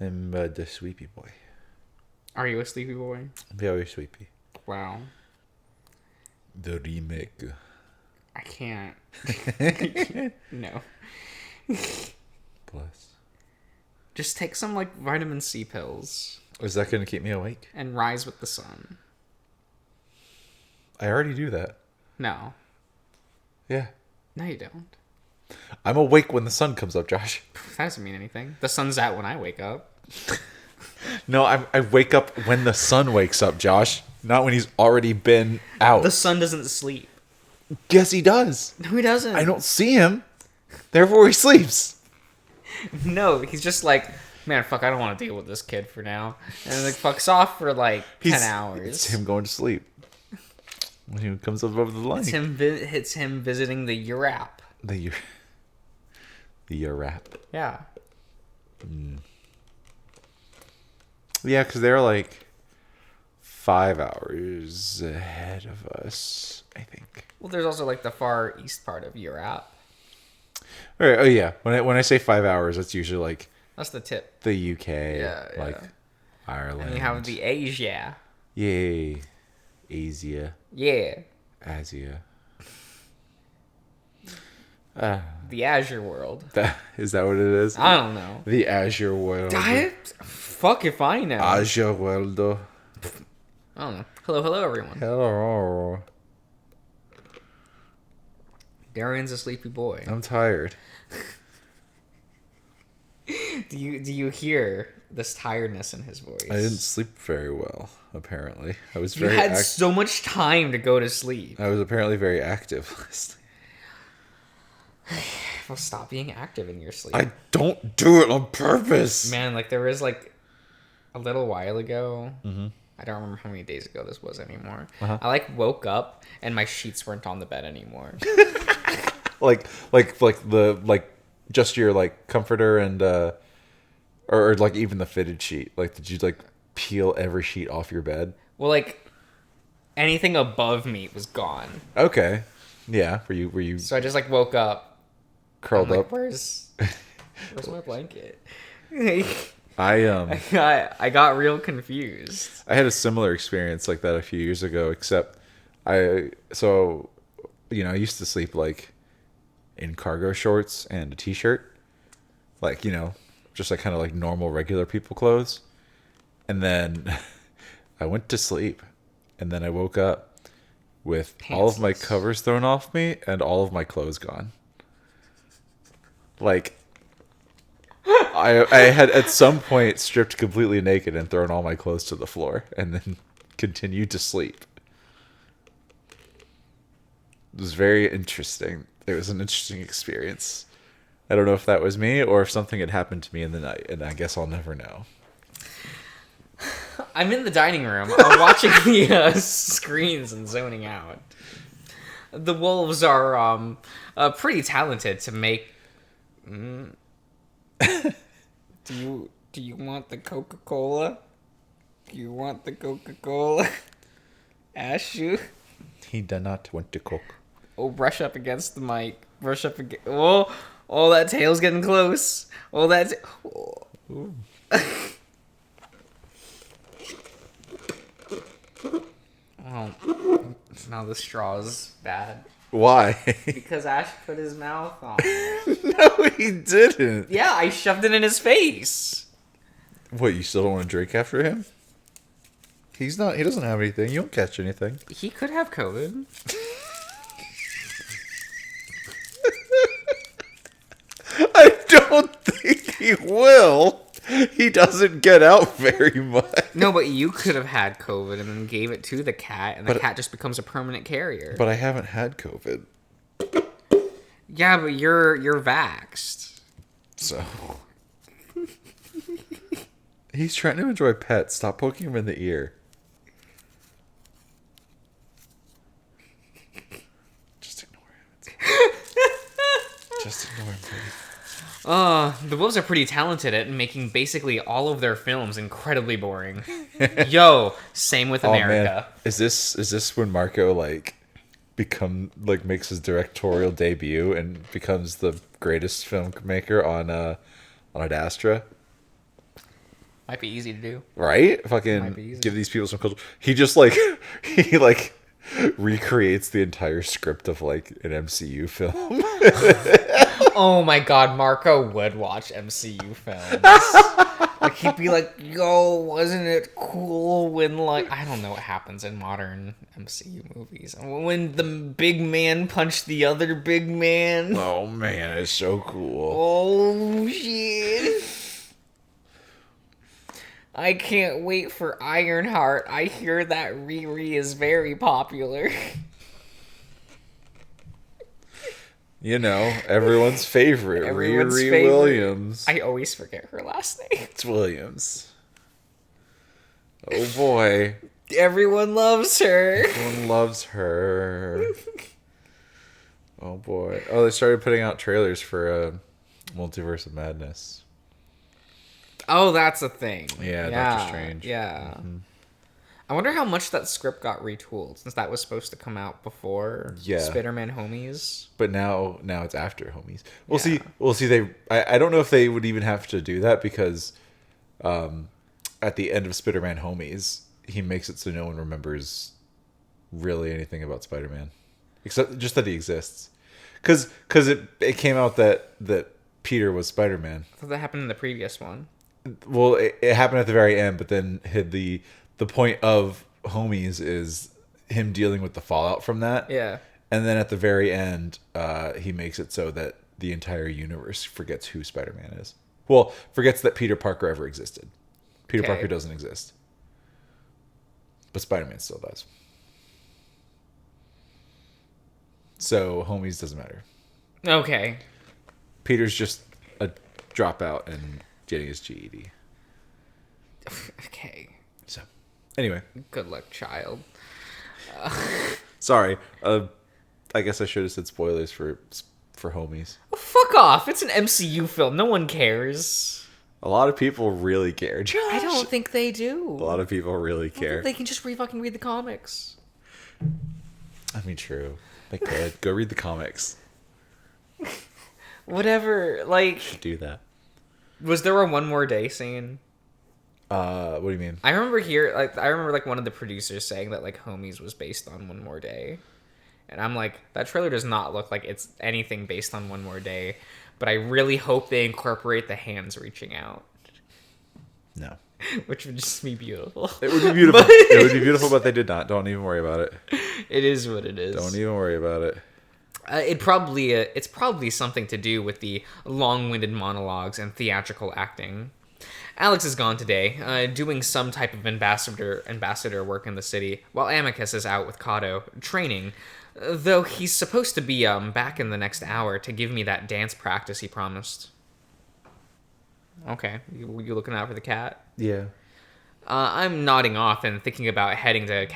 I'm the sleepy boy. Are you a sleepy boy? Very sleepy. Wow. The remake. I can't. No. Plus. Just take some like vitamin C pills Is that going to keep me awake? and rise with the sun. I already do that. No. Yeah. No, you don't. I'm awake when the sun comes up, Josh. That doesn't mean anything. The sun's out when I wake up. No, I wake up when the sun wakes up, Josh. Not when he's already been out. The sun doesn't sleep. Yes, he does. No, he doesn't. I don't see him. Therefore, he sleeps. No, he's just like, man, fuck, I don't want to deal with this kid for now. And like fucks off for like 10 hours. It's him going to sleep. When he comes up over the line. It's him visiting the Eurap. The rap. Yeah. Yeah, because they're like 5 hours ahead of us, I think. Well, there's also like the far east part of Eurap. All right. Oh yeah. When I say 5 hours, that's usually like That's the tip. the UK, Yeah, yeah. like Ireland. And you have the Asia. Yay, Asia, Yeah. Asia. The Azure world. Is that what it is? I don't know. The Azure world. Fuck if I know. Azure world. I don't know. Hello, everyone. Hello. Darian's a sleepy boy. I'm tired. Do you hear this tiredness in his voice? I didn't sleep very well. Apparently, I was You very. had so much time to go to sleep. I was apparently very active last night. Well, stop being active in your sleep. I don't do it on purpose. Man, like there was like a little while ago. I don't remember how many days ago this was anymore. I like woke up and my sheets weren't on the bed anymore. like just your like comforter and or like even the fitted sheet. Like did you like peel every sheet off your bed? Well, like anything above me was gone. Okay. Yeah. Were you So I just like woke up. curled I'm like, up? where's my blanket? I I got real confused. I had a similar experience like that a few years ago, except I used to sleep like in cargo shorts and a t-shirt, like, just like kind of like normal regular people clothes. And then I went to sleep and then I woke up with all of my Pantsless. covers thrown off me and all of my clothes gone. Like I had at some point stripped completely naked and thrown all my clothes to the floor and then continued to sleep. It was very interesting. It was an interesting experience. I don't know if that was me or if something had happened to me in the night, and I guess I'll never know. I'm in the dining room. I'm watching the screens and zoning out. The wolves are pretty talented to make. Do you want the Coca-Cola? Do you want the Coca-Cola? Ashu? He did not want to cook. Oh, brush up against the mic. Brush up against. Oh, that tail's getting close. Oh, that's. Oh. Oh, now the straw's bad. Why? Because Ash put his mouth on. No, he didn't. Yeah, I shoved it in his face. What, you still don't want to drink after him? He doesn't have anything. You don't catch anything. He could have COVID. I don't think he will. He doesn't get out very much. No, but you could have had COVID and then gave it to the cat, and the cat just becomes a permanent carrier. But I haven't had COVID. Yeah, but you're vaxxed. So. He's trying to enjoy pets. Stop poking him in the ear. Just ignore him. Just ignore him, please. The wolves are pretty talented at making basically all of their films incredibly boring. Yo, same with America. Man. Is this when Marco makes his directorial debut and becomes the greatest filmmaker on Adastra? Might be easy to do. Right? Might Fucking be easy. give these people some culture. He just like he like recreates the entire script of like an MCU film. Oh my god, Marco would watch MCU films. Like he'd be like, "Yo, wasn't it cool when like I don't know what happens in modern MCU movies when the big man punched the other big man." Oh man, it's so cool. Oh shit. I can't wait for Ironheart. I hear that Riri is very popular. You know, everyone's favorite, Everyone's Riri favorite. Williams. I always forget her last name. It's Williams. Oh boy. Everyone loves her. Everyone loves her. Oh boy. Oh, they started putting out trailers for Multiverse of Madness. Oh, that's a thing. Yeah, Doctor Strange. Yeah. Mm-hmm. I wonder how much that script got retooled since that was supposed to come out before Spider-Man Homies. But now it's after Homies. We'll see. I don't know if they would even have to do that because at the end of Spider-Man Homies, he makes it so no one remembers really anything about Spider-Man except just that he exists. Because it came out that Peter was Spider-Man. I thought that happened in the previous one. Well, it happened at the very end, but then the point of Homies is him dealing with the fallout from that. Yeah. And then at the very end, he makes it so that the entire universe forgets who Spider-Man is. Well, forgets that Peter Parker ever existed. Peter Parker doesn't exist. But Spider-Man still does. So Homies doesn't matter. Okay. Peter's just a dropout and getting his GED. Okay. So, anyway. Good luck, child. Sorry. I guess I should have said spoilers for Homies. Oh, fuck off. It's an MCU film. No one cares. A lot of people really care, Josh. I don't think they do. A lot of people really care. They can just fucking read the comics. I mean, true. They could. Go read the comics. Whatever. Like, Should do that. Was there a one more day scene? What do you mean? I remember one of the producers saying that like Homies was based on One More Day. And I'm like, that trailer does not look like it's anything based on One More Day, but I really hope they incorporate the hands reaching out. No. Which would just be beautiful. It would be beautiful. It would be beautiful, but they did not. Don't even worry about it. It is what it is. Don't even worry about it. It's probably something to do with the long-winded monologues and theatrical acting. Alex is gone today, doing some type of ambassador work in the city, while Amicus is out with Kato, training, though he's supposed to be back in the next hour to give me that dance practice he promised. Okay, you looking out for the cat? Yeah. I'm nodding off and thinking about heading to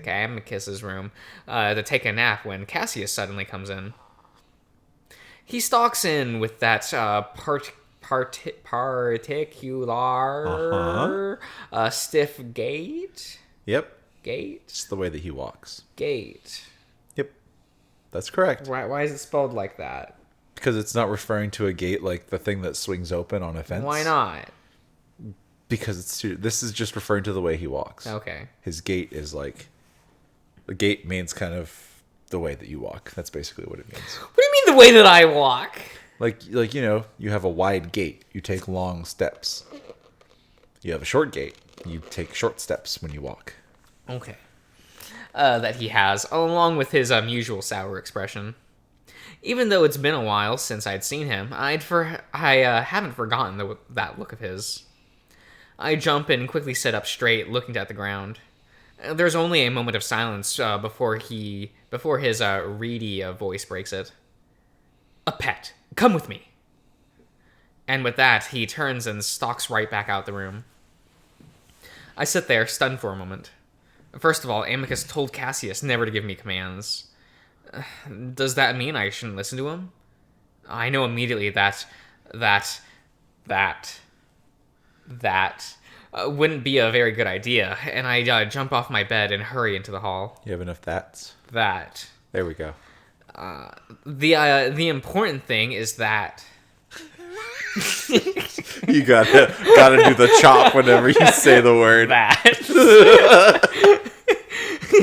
Amicus's room to take a nap when Cassius suddenly comes in. He stalks in with that particular stiff gait. Yep. Gait? It's the way that he walks. Gait. Yep. That's correct. Why is it spelled like that? Because it's not referring to a gate like the thing that swings open on a fence. Why not? Because this is just referring to the way he walks. Okay. His gait is like... The gait means kind of the way that you walk. That's basically what it means. What do you mean the way that I walk? Like you know, you have a wide gait. You take long steps. You have a short gait. You take short steps when you walk. Okay. That he has, along with his usual sour expression. Even though it's been a while since I'd seen him, I haven't forgotten that look of his. I jump and quickly sit up straight, looking at the ground. There's only a moment of silence before his reedy voice breaks it. A pet. Come with me. And with that, he turns and stalks right back out the room. I sit there, stunned for a moment. First of all, Amicus told Cassius never to give me commands. Does that mean I shouldn't listen to him? I know immediately that wouldn't be a very good idea, and I jump off my bed and hurry into the hall. You have enough that's? That. There we go. The important thing is that... You gotta do the chop whenever you say the word. That.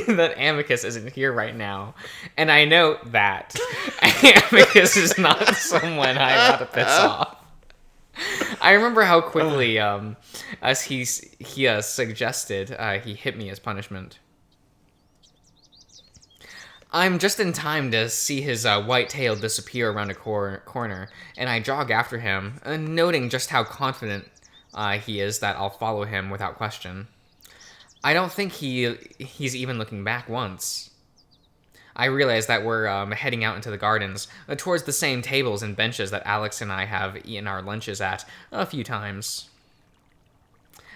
That Amicus isn't here right now. And I know that Amicus is not someone I want to piss off. I remember how quickly, as he suggested, he hit me as punishment. I'm just in time to see his white tail disappear around a corner, and I jog after him, noting just how confident he is that I'll follow him without question. I don't think he's even looking back once. I realize that we're heading out into the gardens, towards the same tables and benches that Alex and I have eaten our lunches at a few times.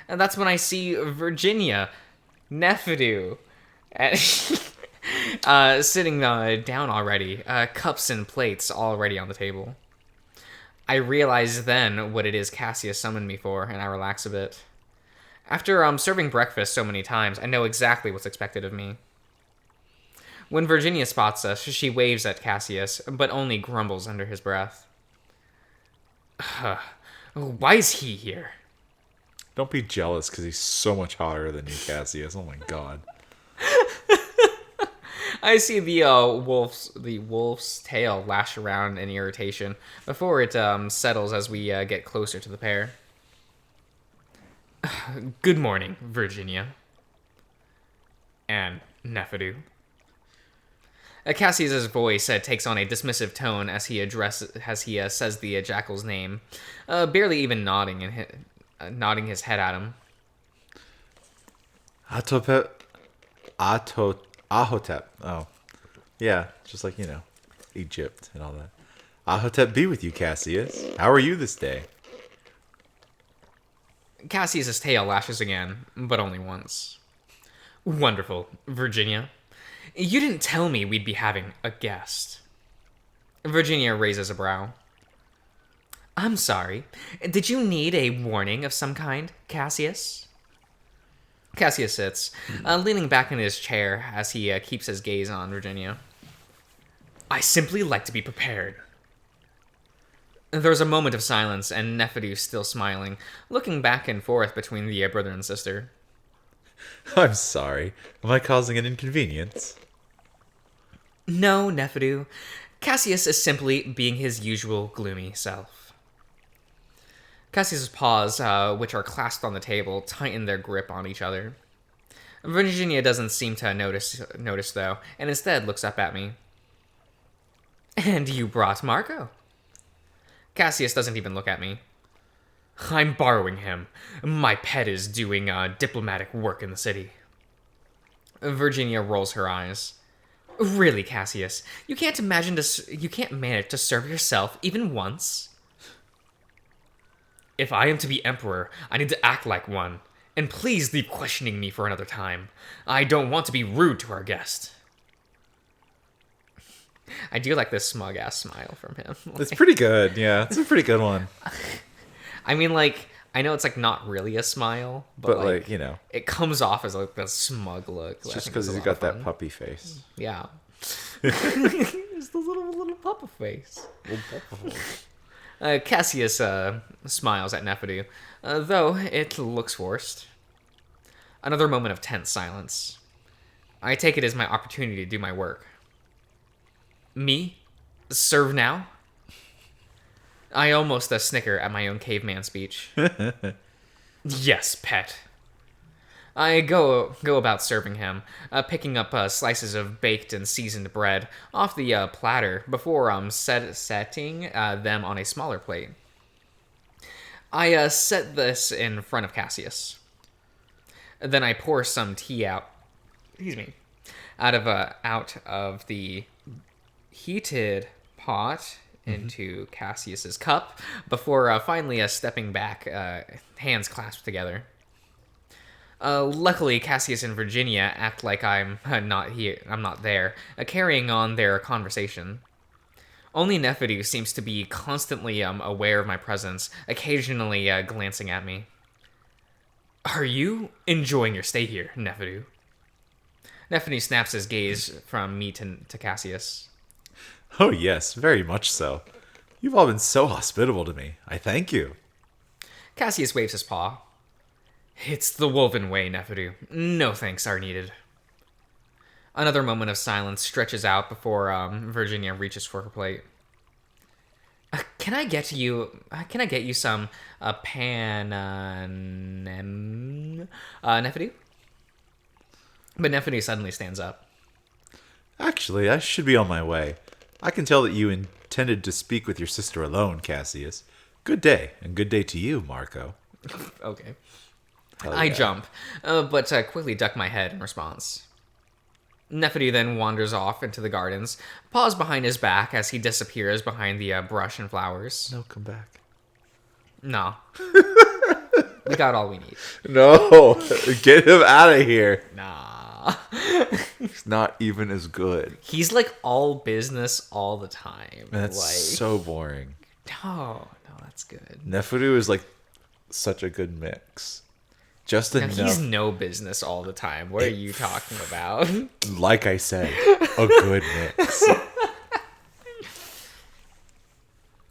And that's when I see Virginia, Nephidu, sitting down already, cups and plates already on the table. I realize then what it is Cassius summoned me for, and I relax a bit. After serving breakfast so many times, I know exactly what's expected of me. When Virginia spots us, she waves at Cassius, but only grumbles under his breath. Why is he here? Don't be jealous because he's so much hotter than you, Cassius. Oh my god. I see the wolf's tail lash around in irritation before it settles as we get closer to the pair. Good morning, Virginia. And Nephidu. Cassius's voice takes on a dismissive tone as he says the jackal's name, barely even nodding his head at him. Ahotep. Oh, yeah, just like Egypt and all that. Ahotep be with you, Cassius. How are you this day? Cassius's tail lashes again, but only once. Wonderful, Virginia. You didn't tell me we'd be having a guest. Virginia raises a brow. I'm sorry. Did you need a warning of some kind, Cassius? Cassius sits, leaning back in his chair as he keeps his gaze on Virginia. I simply like to be prepared. There's a moment of silence, and Nephidu still smiling, looking back and forth between the brother and sister. I'm sorry. Am I causing an inconvenience? No, Nephidu. Cassius is simply being his usual gloomy self. Cassius's paws, which are clasped on the table, tighten their grip on each other. Virginia doesn't seem to notice though, and instead looks up at me. And you brought Marco. Cassius doesn't even look at me. I'm borrowing him. My pet is doing diplomatic work in the city. Virginia rolls her eyes. Really, Cassius, you can't manage to serve yourself even once? If I am to be emperor, I need to act like one. And please leave questioning me for another time. I don't want to be rude to our guest. I do like this smug-ass smile from him. It's pretty good, yeah. It's a pretty good one. I mean, I know it's, not really a smile, but it comes off as, a smug look. It's just because he's got that puppy face. Yeah. It's the little puppy face. Cassius smiles at Nephidu, though it looks forced. Another moment of tense silence. I take it as my opportunity to do my work. Me? Serve now? I almost snicker at my own caveman speech. Yes, pet. I go about serving him, picking up slices of baked and seasoned bread off the platter before setting them on a smaller plate. I set this in front of Cassius. Then I pour some tea out of the heated pot into Cassius's cup before finally stepping back, hands clasped together. Luckily, Cassius and Virginia act like I'm not here. I'm not there, carrying on their conversation. Only Nephidu seems to be constantly aware of my presence, occasionally glancing at me. Are you enjoying your stay here, Nephidu? Nephidu snaps his gaze from me to Cassius. Oh yes, very much so. You've all been so hospitable to me. I thank you. Cassius waves his paw. It's the woven way, Neferu. No thanks are needed. Another moment of silence stretches out before Virginia reaches for her plate. Can I get you some Neferu? But Neferu suddenly stands up. Actually, I should be on my way. I can tell that you intended to speak with your sister alone, Cassius. Good day, and good day to you, Marco. Okay. Hell I yeah. jump, but quickly duck my head in response. Neferu then wanders off into the gardens, paws behind his back as he disappears behind the brush and flowers. No, come back. Nah. We got all we need. No, get him out of here. Nah. It's not even as good. He's like all business all the time. That's like, so boring. no, that's good. Neferu is like such a good mix. Just Now, enough. he's no business all the time. What are you talking about? Like I said, a good mix.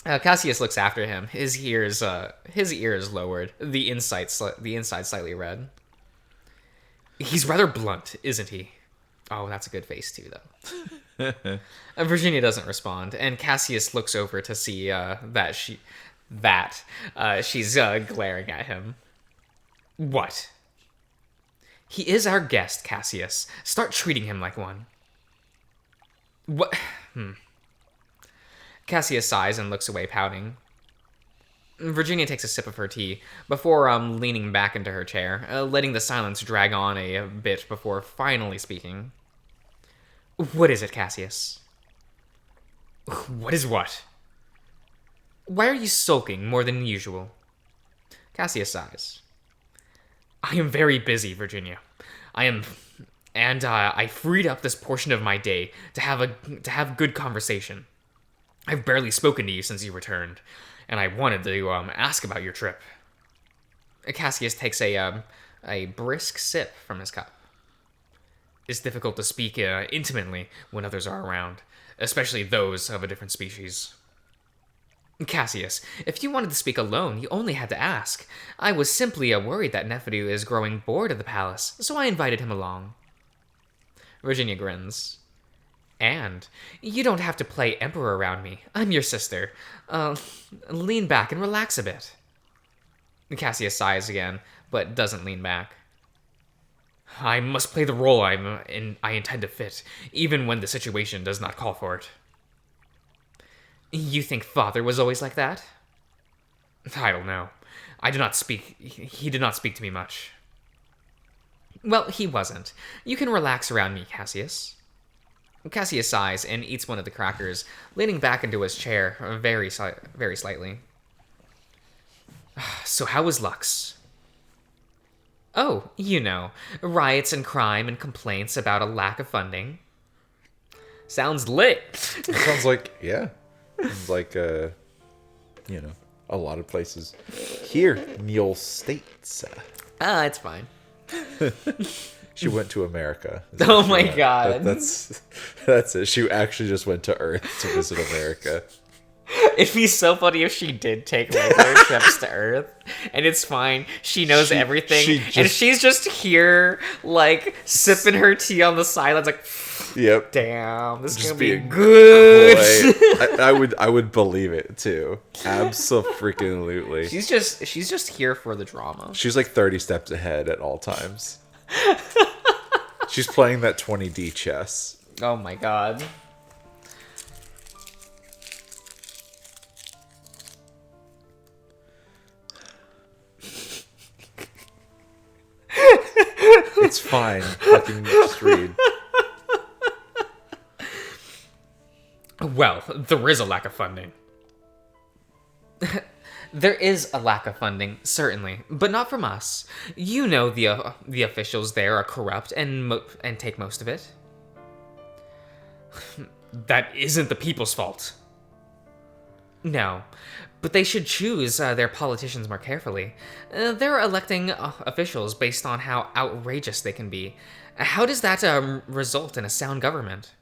Cassius looks after him. His ear is lowered. The inside slightly red. He's rather blunt, isn't he? Oh, that's a good face too, though. Virginia doesn't respond, and Cassius looks over to see that she's glaring at him. What? He is our guest, Cassius. Start treating him like one. What? Cassius sighs and looks away, pouting. Virginia takes a sip of her tea before leaning back into her chair, letting the silence drag on a bit before finally speaking. What is it, Cassius? What is what? Why are you sulking more than usual? Cassius sighs. I am very busy, Virginia. I freed up this portion of my day to have good conversation. I've barely spoken to you since you returned, and I wanted to ask about your trip. Cassius takes a brisk sip from his cup. It's difficult to speak intimately when others are around, especially those of a different species. Cassius, if you wanted to speak alone, you only had to ask. I was simply worried that Neferu is growing bored of the palace, so I invited him along. Virginia grins. And you don't have to play emperor around me. I'm your sister. Lean back and relax a bit. Cassius sighs again, but doesn't lean back. I must play the role I intend to fit, even when the situation does not call for it. You think father was always like that? I don't know. He did not speak to me much. Well, he wasn't. You can relax around me, Cassius. Cassius sighs and eats one of the crackers, leaning back into his chair very slightly. So how was Lux? Oh, riots and crime and complaints about a lack of funding. Sounds lit. It sounds like, yeah. Sounds like, a lot of places here in the old States. It's fine. She went to America. Oh my god. That's it. She actually just went to Earth to visit America. It'd be so funny if she did take regular trips to Earth, and it's fine. She knows everything, and she's just here, like, sipping her tea on the side. It's like, yep. Damn, this is Just gonna be being good. I would believe it too. Absolutely. She's just here for the drama. She's like 30 steps ahead at all times. She's playing that 20D chess. Oh my god. It's fine. Fucking just read. Well, there is a lack of funding. There is a lack of funding, certainly, but not from us. You know the officials there are corrupt and take most of it. That isn't the people's fault. No, but they should choose their politicians more carefully. They're electing officials based on how outrageous they can be. How does that result in a sound government?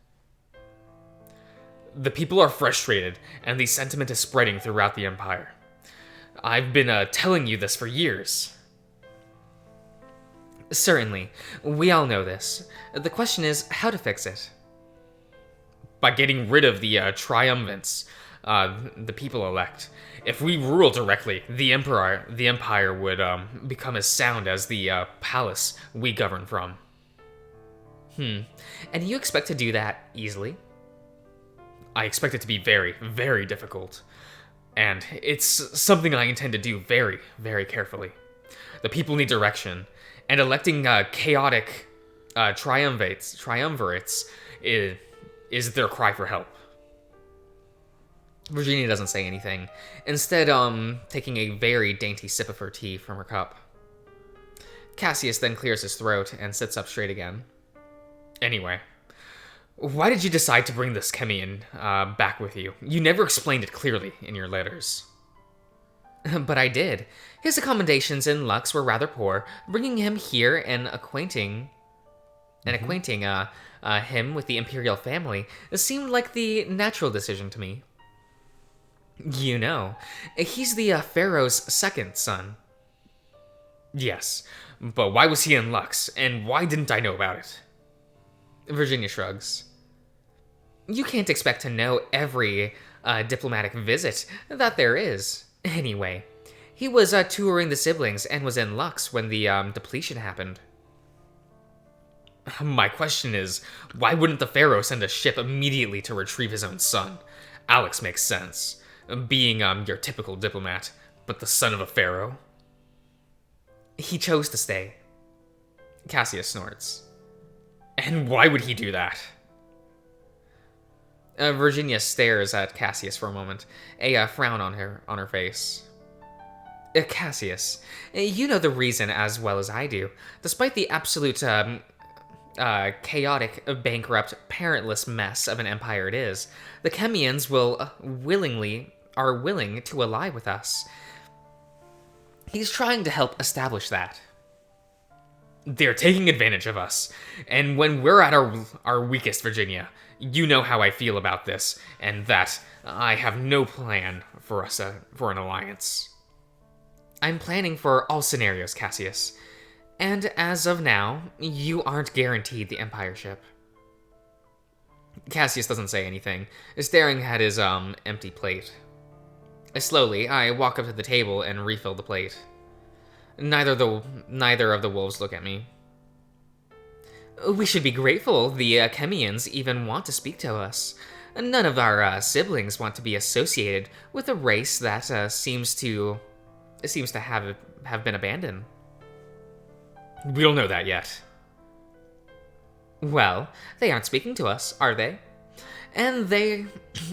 The people are frustrated, and the sentiment is spreading throughout the Empire. I've been telling you this for years. Certainly, we all know this. The question is how to fix it. By getting rid of the triumvirates the people elect. If we rule directly, the empire would become as sound as the palace we govern from. And you expect to do that easily? I expect it to be very, very difficult. And it's something I intend to do very, very carefully. The people need direction, and electing chaotic triumvirates is their cry for help. Virginia doesn't say anything, instead taking a very dainty sip of her tea from her cup. Cassius then clears his throat and sits up straight again. Anyway, why did you decide to bring this Chemian back with you? You never explained it clearly in your letters. But I did. His accommodations in Lux were rather poor. Bringing him here and acquainting him with the Imperial family seemed like the natural decision to me. You know, he's the Pharaoh's second son. Yes, but why was he in Lux, and why didn't I know about it? Virginia shrugs. You can't expect to know every diplomatic visit that there is. Anyway, he was touring the siblings and was in Lux when the depletion happened. My question is, why wouldn't the Pharaoh send a ship immediately to retrieve his own son? Alex makes sense, being your typical diplomat, but the son of a Pharaoh? He chose to stay. Cassius snorts. And why would he do that? Virginia stares at Cassius for a moment, a frown on her face. Cassius, you know the reason as well as I do. Despite the absolute chaotic, bankrupt, parentless mess of an empire it is, the Chemians are willing to ally with us. He's trying to help establish that. They're taking advantage of us, and when we're at our weakest, Virginia, you know how I feel about this, and that I have no plan for us for an alliance. I'm planning for all scenarios, Cassius. And as of now, you aren't guaranteed the Empire ship. Cassius doesn't say anything, staring at his empty plate. Slowly, I walk up to the table and refill the plate. Neither of the wolves look at me. We should be grateful the Chemians even want to speak to us. None of our siblings want to be associated with a race that seems to have been abandoned. We don't know that yet. Well, they aren't speaking to us, are they? And they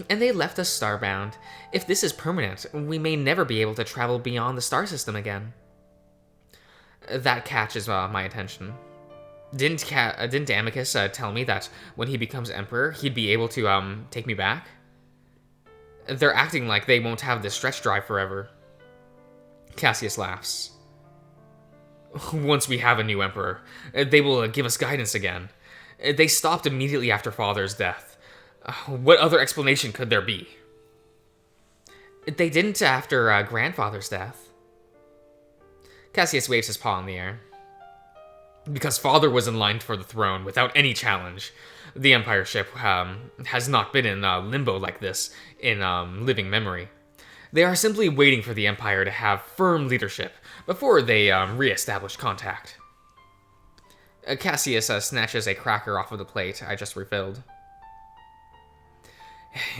left us starbound. If this is permanent, we may never be able to travel beyond the star system again. That catches my attention. Didn't Amicus tell me that when he becomes emperor, he'd be able to take me back? They're acting like they won't have this stretch drive forever. Cassius laughs. Once we have a new emperor, they will give us guidance again. They stopped immediately after Father's death. What other explanation could there be? They didn't after Grandfather's death. Cassius waves his paw in the air. Because Father was in line for the throne without any challenge. The Empire ship has not been in limbo like this in living memory. They are simply waiting for the Empire to have firm leadership before they re-establish contact. Cassius snatches a cracker off of the plate I just refilled.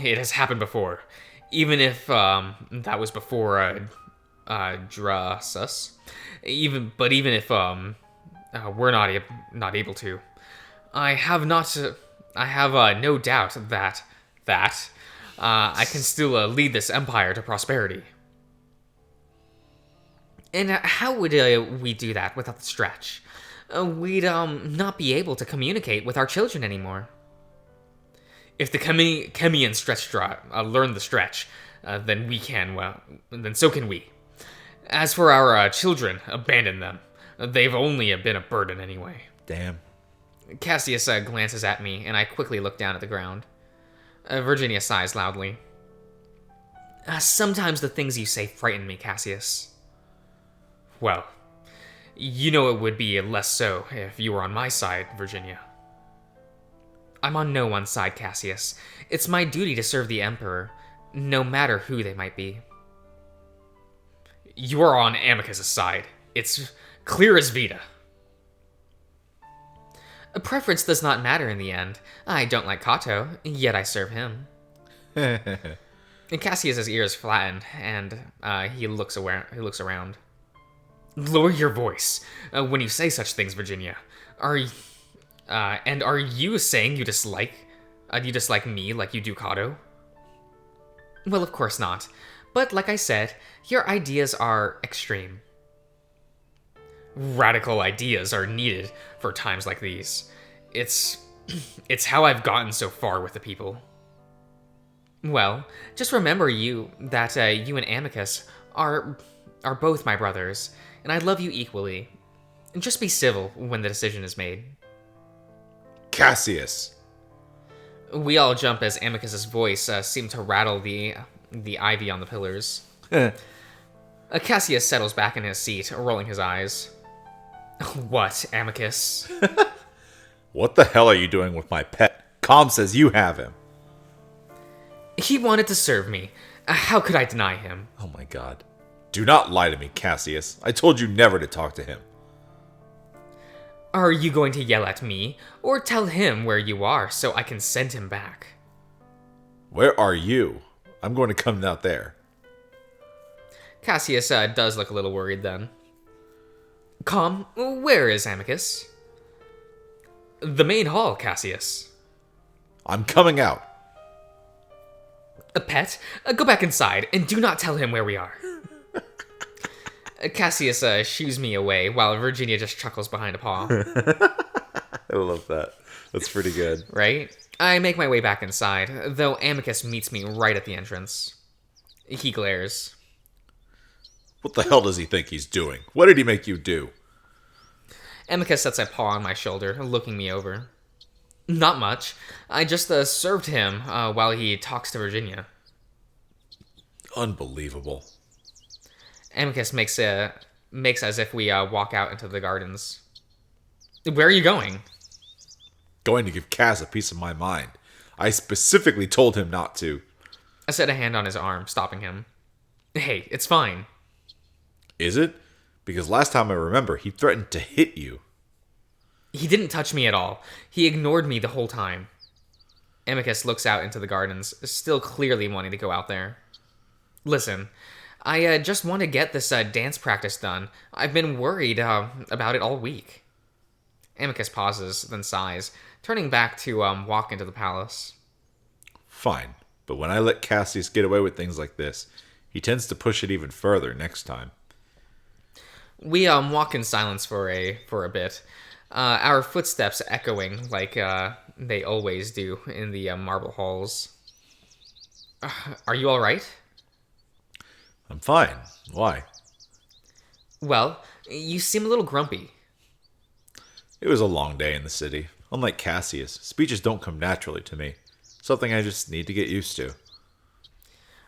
It has happened before, even if that was before Drusus. Even if we're not able to, I have no doubt that I can still lead this empire to prosperity. And how would we do that without the stretch? We'd not be able to communicate with our children anymore. If the Chemian stretch learn the stretch, then we can. Then so can we. As for our children, abandon them. They've only been a burden anyway. Damn. Cassius glances at me, and I quickly look down at the ground. Virginia sighs loudly. Sometimes the things you say frighten me, Cassius. Well, you know it would be less so if you were on my side, Virginia. I'm on no one's side, Cassius. It's my duty to serve the Emperor, no matter who they might be. You are on Amicus' side. It's clear as Vita. A preference does not matter in the end. I don't like Kato, yet I serve him. And Cassius's ears flattened, and he looks around. Lower your voice when you say such things, Virginia. Are you saying you dislike me like you do Kato? Well, of course not. But like I said, your ideas are extreme. Radical ideas are needed for times like these. It's how I've gotten so far with the people. Well, just remember that you and Amicus are both my brothers, and I love you equally. And just be civil when the decision is made. Cassius! We all jump as Amicus's voice seemed to rattle the ivy on the pillars. Cassius settles back in his seat, rolling his eyes. What, Amicus? What the hell are you doing with my pet? Com says you have him. He wanted to serve me. How could I deny him? Oh my god. Do not lie to me, Cassius. I told you never to talk to him. Are you going to yell at me, or tell him where you are so I can send him back? Where are you? I'm going to come out there. Cassius does look a little worried then. Com, where is Amicus? The main hall, Cassius. I'm coming out. A pet, go back inside, and do not tell him where we are. Cassius shoos me away, while Virginia just chuckles behind a paw. I love that. That's pretty good. Right? I make my way back inside, though Amicus meets me right at the entrance. He glares. What the hell does he think he's doing? What did he make you do? Amicus sets a paw on my shoulder, looking me over. Not much. I just served him while he talks to Virginia. Unbelievable. Amicus makes as if we walk out into the gardens. Where are you going? Going to give Cass a piece of my mind. I specifically told him not to. I set a hand on his arm, stopping him. Hey, it's fine. Is it? Because last time I remember, he threatened to hit you. He didn't touch me at all. He ignored me the whole time. Amicus looks out into the gardens, still clearly wanting to go out there. Listen, I just want to get this dance practice done. I've been worried about it all week. Amicus pauses, then sighs, turning back to walk into the palace. Fine, but when I let Cassius get away with things like this, he tends to push it even further next time. We walk in silence for a bit, our footsteps echoing like they always do in the marble halls. Are you all right? I'm fine. Why? Well, you seem a little grumpy. It was a long day in the city. Unlike Cassius, speeches don't come naturally to me. Something I just need to get used to.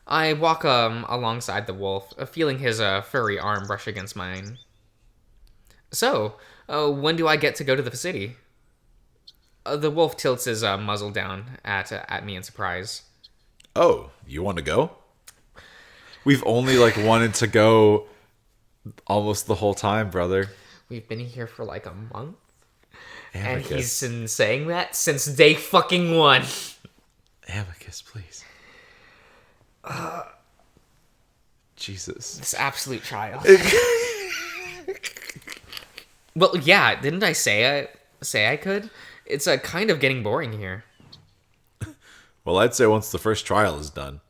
I walk alongside the wolf, feeling his furry arm brush against mine. So, when do I get to go to the city? The wolf tilts his muzzle down at me in surprise. Oh, you want to go? We've only wanted to go almost the whole time, brother. We've been here for like a month. Amicus. And he's been saying that since day fucking one. Amicus, please. Jesus. This absolute child. Well, yeah, didn't I say I could? It's kind of getting boring here. Well, I'd say once the first trial is done,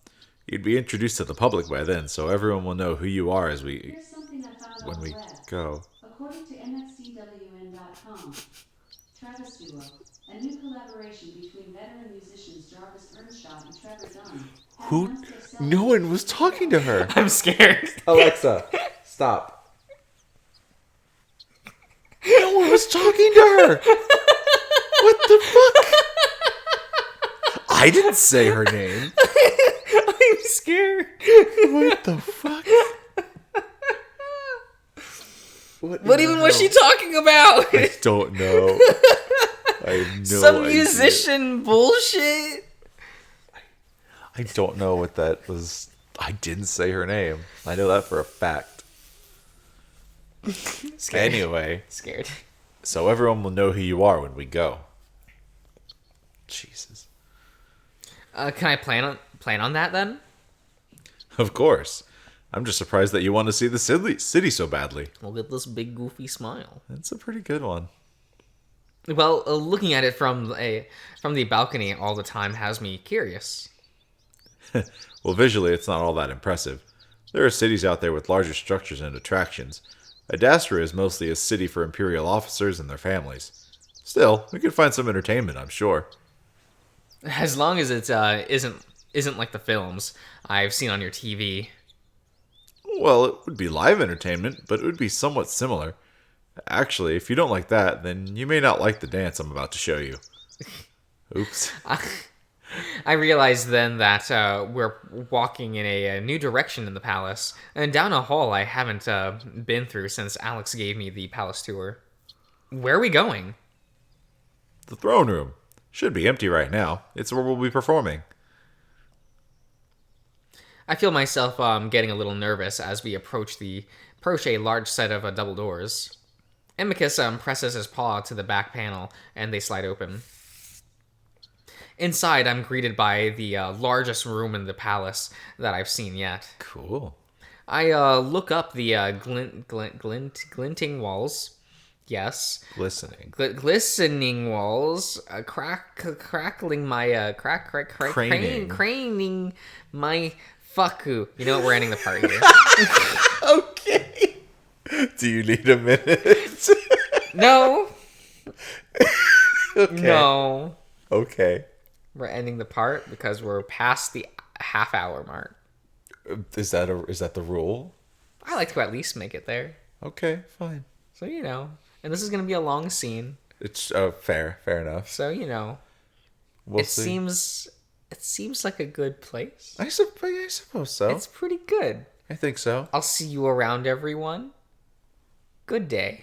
you'd be introduced to the public by then, so everyone will know who you are when we go. According to MXDWN.com, Travis Duo, a new collaboration between veteran musicians Jarvis Earnshaw and Trevor Dunn. Who? No one was talking to her. I'm scared. Alexa, stop. No one was talking to her. What the fuck? I didn't say her name. I'm scared. What the fuck? What even was she talking about? I don't know. I have no Some idea. musician bullshit. I don't know what that was. I didn't say her name. I know that for a fact. Scared. Anyway, Scared. so everyone will know who you are when we go. Jesus. Can I plan on that then? Of course. I'm just surprised that you want to see the city so badly. Look at this big goofy smile. That's a pretty good one. Well, looking at it from the balcony all the time has me curious. Well, visually, it's not all that impressive. There are cities out there with larger structures and attractions. Adastra is mostly a city for Imperial officers and their families. Still, we could find some entertainment, I'm sure. As long as it isn't like the films I've seen on your TV. Well, it would be live entertainment, but it would be somewhat similar. Actually, if you don't like that, then you may not like the dance I'm about to show you. Oops. I realized then that we're walking in a new direction in the palace, and down a hall I haven't been through since Alex gave me the palace tour. Where are we going? The throne room. Should be empty right now. It's where we'll be performing. I feel myself getting a little nervous as we approach a large set of double doors. Amicus presses his paw to the back panel, and they slide open. Inside, I'm greeted by the largest room in the palace that I've seen yet. Cool. I look up the glinting walls. Yes. Glistening. Glistening walls. Crackling my... Craning. Craning my... Fucku. You know what? We're ending the part here. Okay. Do you need a minute? No. Okay. No. Okay. We're ending the part because we're past the half-hour mark. Is that the rule? I like to at least make it there. Okay, fine. So, you know. And this is going to be a long scene. It's fair enough. So, you know. We'll see. It seems like a good place. I suppose so. It's pretty good. I think so. I'll see you around, everyone. Good day.